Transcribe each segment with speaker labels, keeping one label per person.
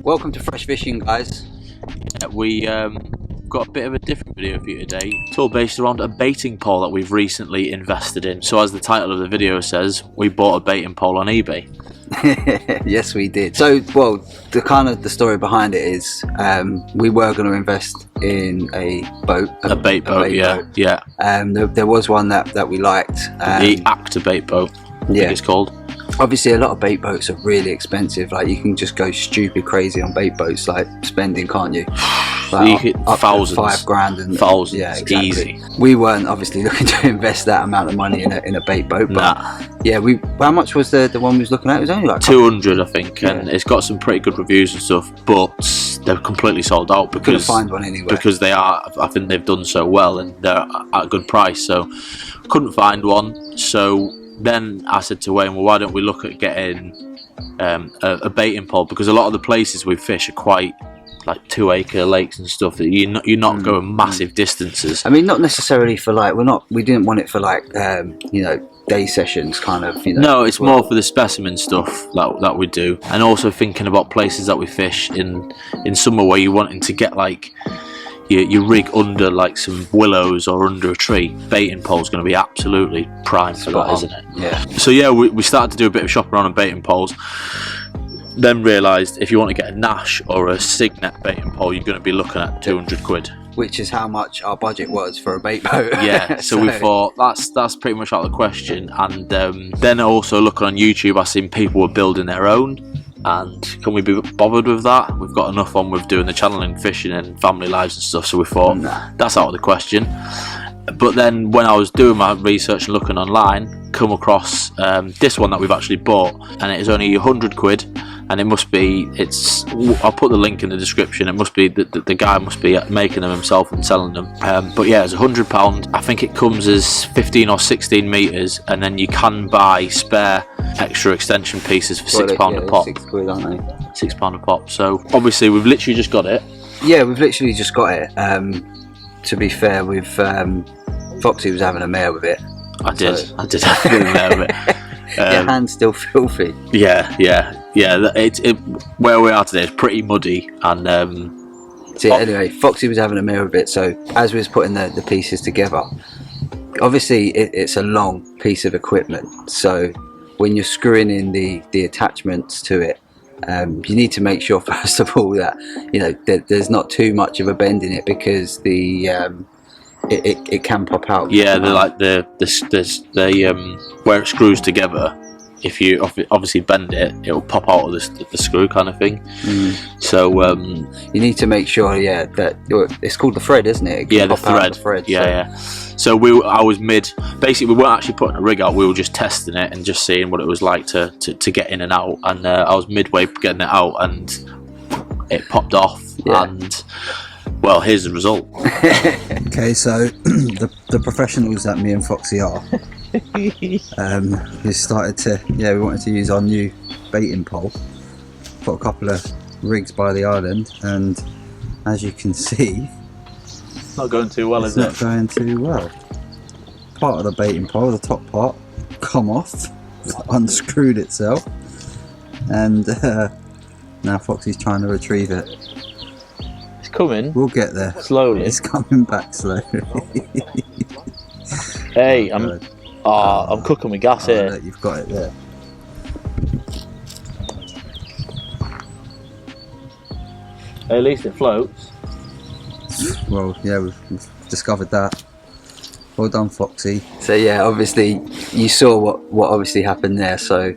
Speaker 1: welcome to Fresh Fishing, guys.
Speaker 2: We got a bit of a different video for you today. It's all based around a baiting pole that we've recently invested in. So as the title of the video says, we bought a baiting pole on eBay.
Speaker 1: Yes, we did. So, well, the story behind it is we were going to invest in a boat.
Speaker 2: A bait boat, yeah.
Speaker 1: There was one that we liked.
Speaker 2: The Actor bait boat, I think it's called.
Speaker 1: Obviously, a lot of bait boats are really expensive. Like, you can just go stupid crazy on bait boats, like spending, can't you? Like,
Speaker 2: you up thousands,
Speaker 1: to $5,000 and
Speaker 2: thousands.
Speaker 1: Yeah, exactly.
Speaker 2: Easy.
Speaker 1: We weren't obviously looking to invest that amount of money in a bait boat, but yeah, how much was the one we was looking at? It was only like
Speaker 2: 200, I think, and it's got some pretty good reviews and stuff, but they're completely sold out because
Speaker 1: couldn't find one anywhere.
Speaker 2: Because I think they've done so well and they're at a good price, so couldn't find one. So then I said to Wayne, well, why don't we look at getting a baiting pole, because a lot of the places we fish are quite like 2-acre lakes and stuff that you're not going massive distances.
Speaker 1: I mean, not necessarily for like we didn't want it for like day sessions kind of.
Speaker 2: No, it's more for the specimen stuff that we do, and also thinking about places that we fish in summer where you're wanting to get like your rig under like some willows or under a tree. Baiting pole's going to be absolutely prime for that, isn't it?
Speaker 1: Yeah.
Speaker 2: So yeah, we started to do a bit of shopping around on baiting poles. Then realised if you want to get a Nash or a Cygnet baiting pole, you're going to be looking at 200 quid.
Speaker 1: Which is how much our budget was for a bait boat.
Speaker 2: Yeah, so we thought that's pretty much out of the question. And then also looking on YouTube, I seen people were building their own. And can we be bothered with that? We've got enough on with doing the channeling, fishing and family lives and stuff, so we thought that's out of the question. But then when I was doing my research and looking online, come across this one that we've actually bought, and it is only 100 quid, and it must be, I'll put the link in the description, it must be the guy must be making them himself and selling them. But yeah, it's £100. I think it comes as 15 or 16 metres, and then you can buy spare extra extension pieces for £6 a pop.
Speaker 1: £6, aren't they?
Speaker 2: £6 a pop. So obviously we've literally just got it.
Speaker 1: Yeah, we've literally just got it. To be fair, Foxy was having a mare with it.
Speaker 2: I did have a mare with it.
Speaker 1: Your hand's still filthy.
Speaker 2: Yeah. Where we are today is pretty muddy, and
Speaker 1: so anyway, Foxy was having a mare with it. So as we was putting the pieces together, obviously it's a long piece of equipment. So when you're screwing in the attachments to it, you need to make sure first of all that there's not too much of a bend in it, because it can pop out.
Speaker 2: Yeah, they're like the where it screws together. If you obviously bend it, it'll pop out of the screw kind of thing. So
Speaker 1: you need to make sure, that it's called the thread, isn't it?
Speaker 2: The thread. Yeah. So I was basically we weren't actually putting a rig out. We were just testing it and just seeing what it was like to get in and out. And I was midway getting it out, and it popped off. Yeah. And well, here's the result.
Speaker 1: Okay, so the professionals that me and Foxy are, we started to, we wanted to use our new baiting pole. Got a couple of rigs by the island, and as you can see,
Speaker 2: it's not going too well, is it?
Speaker 1: It's not going too well. Part of the baiting pole, the top part, come off, unscrewed itself, and now Foxy's trying to retrieve it.
Speaker 2: Coming.
Speaker 1: We'll get there
Speaker 2: slowly.
Speaker 1: It's coming back slowly.
Speaker 2: Hey, I'm cooking with gas here.
Speaker 1: Look, you've got it there.
Speaker 2: At least it floats.
Speaker 1: Well, yeah, we've discovered that. Well done, Foxy. So yeah, obviously you saw what obviously happened there. So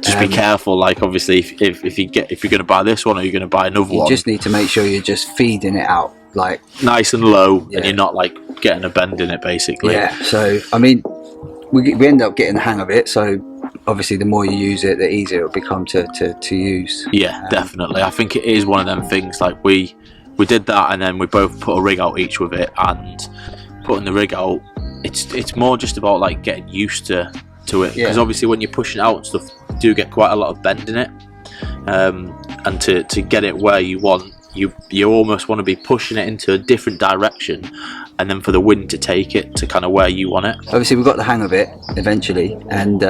Speaker 2: just be careful. Like obviously, if you're going to buy this one, or you're going to buy another one,
Speaker 1: you just need to make sure you're just feeding it out like
Speaker 2: nice and low, and you're not like getting a bend in it, basically.
Speaker 1: Yeah. So I mean, we end up getting the hang of it. So obviously, the more you use it, the easier it'll become to use.
Speaker 2: Yeah, definitely. I think it is one of them things. Like we did that, and then we both put a rig out each with it, and putting the rig out, it's more just about like getting used to it, because obviously when you're pushing it out and stuff, you do get quite a lot of bend in it, and to get it where you want, you almost want to be pushing it into a different direction, and then for the wind to take it to kind of where you want it.
Speaker 1: Obviously we got the hang of it eventually, and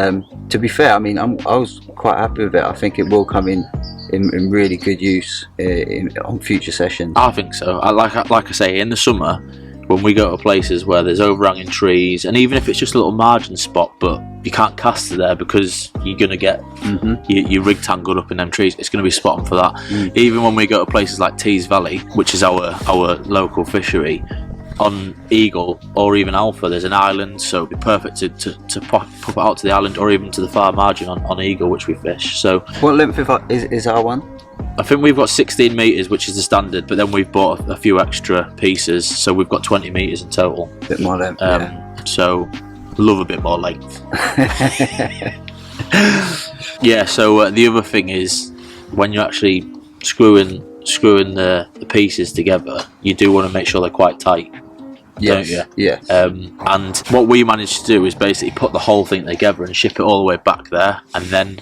Speaker 1: to be fair, I mean I was quite happy with it. I think it will come in in really good use on future sessions.
Speaker 2: I think so. Like I say, in the summer, when we go to places where there's overhanging trees, and even if it's just a little margin spot, but you can't cast to there because you're going to get your rig tangled up in them trees, it's going to be spot on for that. Even when we go to places like Tees Valley, which is our local fishery, on Eagle or even Alpha, there's an island, so it'd be perfect to pop it out to the island, or even to the far margin on Eagle, which we fish. So
Speaker 1: what length is our one?
Speaker 2: I think we've got 16 metres, which is the standard, but then we've bought a few extra pieces, so we've got 20 metres in total.
Speaker 1: A bit more length,
Speaker 2: so love a bit more length. Yeah, so the other thing is, when you're actually screwing the pieces together, you do want to make sure they're quite tight. Don't you?
Speaker 1: Yeah.
Speaker 2: And what we managed to do is basically put the whole thing together and ship it all the way back there, and then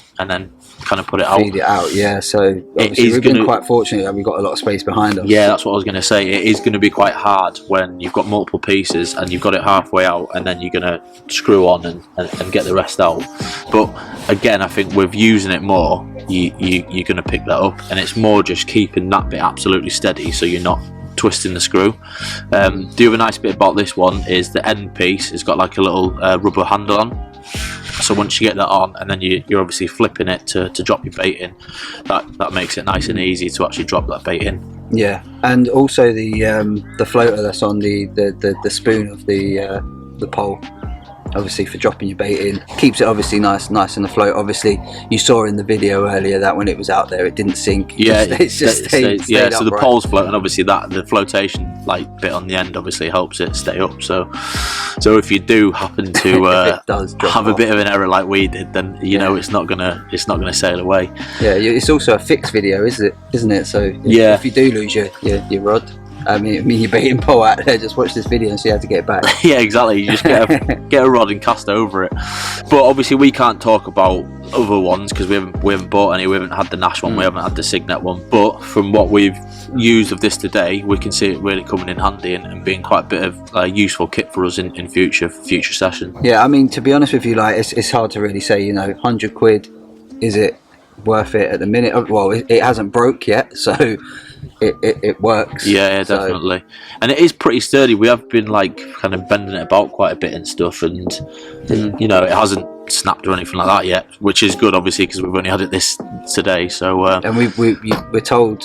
Speaker 2: kind of put it out.
Speaker 1: Feed it out, yeah. So obviously we've been quite fortunate that we've got a lot of space behind us.
Speaker 2: Yeah, that's what I was going to say. It is going to be quite hard when you've got multiple pieces and you've got it halfway out, and then you're going to screw on and get the rest out. But again, I think with using it more, you're going to pick that up, and it's more just keeping that bit absolutely steady so you're not twisting the screw. The other nice bit about this one is the end piece has got like a little rubber handle on. So once you get that on, and then you're obviously flipping it to drop your bait in, that makes it nice and easy to actually drop that bait in. Yeah,
Speaker 1: and also the floater that's on the spoon of the pole, obviously for dropping your bait in, keeps it obviously nice in the float. Obviously you saw in the video earlier that when it was out there it didn't sink.
Speaker 2: It
Speaker 1: just stayed
Speaker 2: yeah,
Speaker 1: upright.
Speaker 2: so the pole's floating, obviously the flotation like bit on the end obviously helps it stay up. So if you do happen to have a bit of an error like we did, then you know it's not gonna sail away.
Speaker 1: Yeah, it's also a fixed video, isn't it? So if you do lose your rod, I mean your baiting pole out there, just watch this video and see how to get it back.
Speaker 2: Yeah, exactly. You just get a rod and cast over it. But obviously we can't talk about other ones because we haven't bought any. We haven't had the Nash one, we haven't had the Cygnet one. But from what we've used of this today, we can see it really coming in handy and being quite a bit of useful kit for us in future sessions.
Speaker 1: Yeah, I mean, to be honest with you, like it's hard to really say. 100 quid, is it worth it at the minute? Well, it hasn't broke yet, so it works.
Speaker 2: Yeah, definitely. And it is pretty sturdy. We have been like kind of bending it about quite a bit and stuff, and it hasn't snapped or anything like that yet, which is good obviously because we've only had it this today. So
Speaker 1: and we're told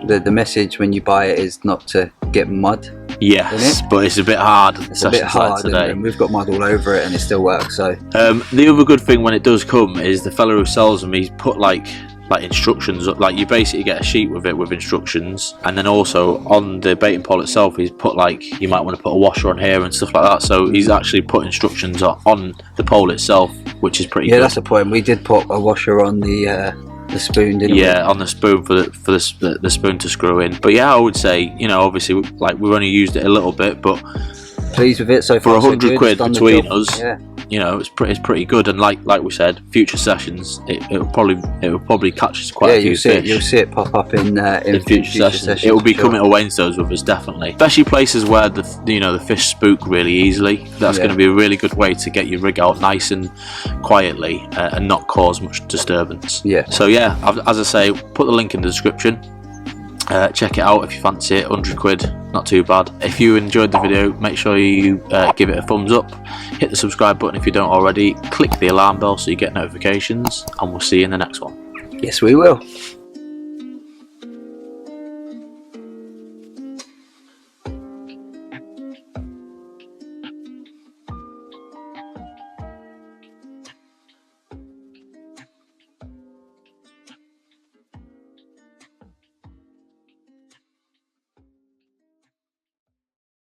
Speaker 1: that the message when you buy it is not to get mud.
Speaker 2: Yes, but it's a bit hard.
Speaker 1: It's a bit hard today, and we've got mud all over it, and it still works. So
Speaker 2: the other good thing when it does come is the fella who sells them, he's put like instructions, like you basically get a sheet with it with instructions, and then also on the baiting pole itself he's put like you might want to put a washer on here and stuff like that. So he's actually put instructions on the pole itself, which is pretty good.
Speaker 1: Yeah, that's the point. We did put a washer on the spoon, didn't we?
Speaker 2: Yeah, on the spoon for the spoon to screw in. But yeah, I would say obviously like we've only used it a little bit, but
Speaker 1: pleased with it so far.
Speaker 2: For 100 quid between us,
Speaker 1: yeah.
Speaker 2: It's pretty good. And like we said, future sessions it will probably catch us quite a few fish.
Speaker 1: You'll see it pop up in future sessions.
Speaker 2: It will be coming to Wainston's with us definitely, especially places where the fish spook really easily. That's going to be a really good way to get your rig out nice and quietly and not cause much disturbance.
Speaker 1: Yeah.
Speaker 2: So yeah, as I say, put the link in the description. Check it out if you fancy it. 100 quid, not too bad. If you enjoyed the video, make sure you give it a thumbs up, hit the subscribe button if you don't already, click the alarm bell so you get notifications, and we'll see you in the next one.
Speaker 1: Yes, we will.